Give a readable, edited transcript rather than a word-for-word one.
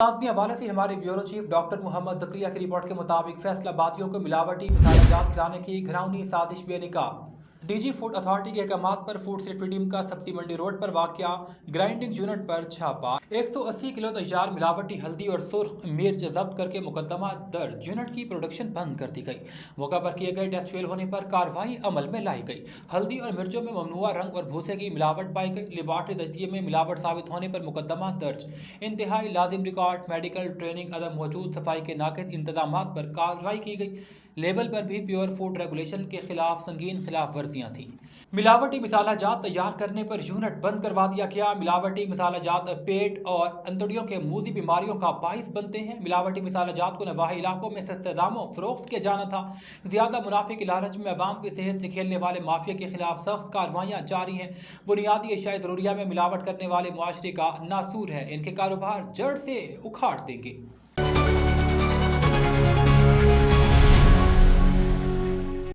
के हवाले से हमारे ब्यूरो चीफ डॉक्टर मोहम्मद जकरिया की रिपोर्ट के मुताबिक फैसलाबादियों को मिलावटी मिसाइलात खिलाने की घिनौनी साजिश बेनकाब। डीजी फूड अथॉरिटी के अहकाम पर फूड सेफ्टी टीम का सब्जी मंडी रोड पर वाक़या ग्राइंडिंग यूनिट पर छापा। 180 किलो तैयार मिलावटी हल्दी और सुर्ख मिर्च जब्त करके मुकदमा दर्ज। यूनिट की प्रोडक्शन बंद कर दी गई। मौका पर किए गए टेस्ट फेल होने पर कार्रवाई अमल में लाई गई। हल्दी और मिर्चों में ममनुआ रंग और भूसे की मिलावट पाई गई। लेबॉर्ट्री तजज़िये में मिलावट साबित होने पर मुकदमा दर्ज। इंतहाई लाजिम रिकॉर्ड, मेडिकल ट्रेनिंग, अदम मौजूद सफाई के नाक़िस इंतजाम पर कार्रवाई की गई। लेबल पर भी प्योर फूड रेगुलेशन के खिलाफ संगीन खिलाफ वर्जियाँ थीं। मिलावटी मसाला जात तैयार करने पर यूनिट बंद करवा दिया गया। मिलावटी मसाला जात पेट और अंतड़ियों के मूजी बीमारियों का बाइस बनते हैं। मिलावटी मसाला जात को नवाही इलाकों में सस्ते दामों फरोख्त किया जाना था। ज़्यादा मुनाफे के लालच में अवाम की सेहत से खेलने वाले माफिया के खिलाफ सख्त कार्रवाइयाँ जारी हैं। बुनियादी अशिया ज़रूरिया में मिलावट करने वाले मुआशरे का नासूर है। इनके कारोबार जड़ से उखाड़ देंगे।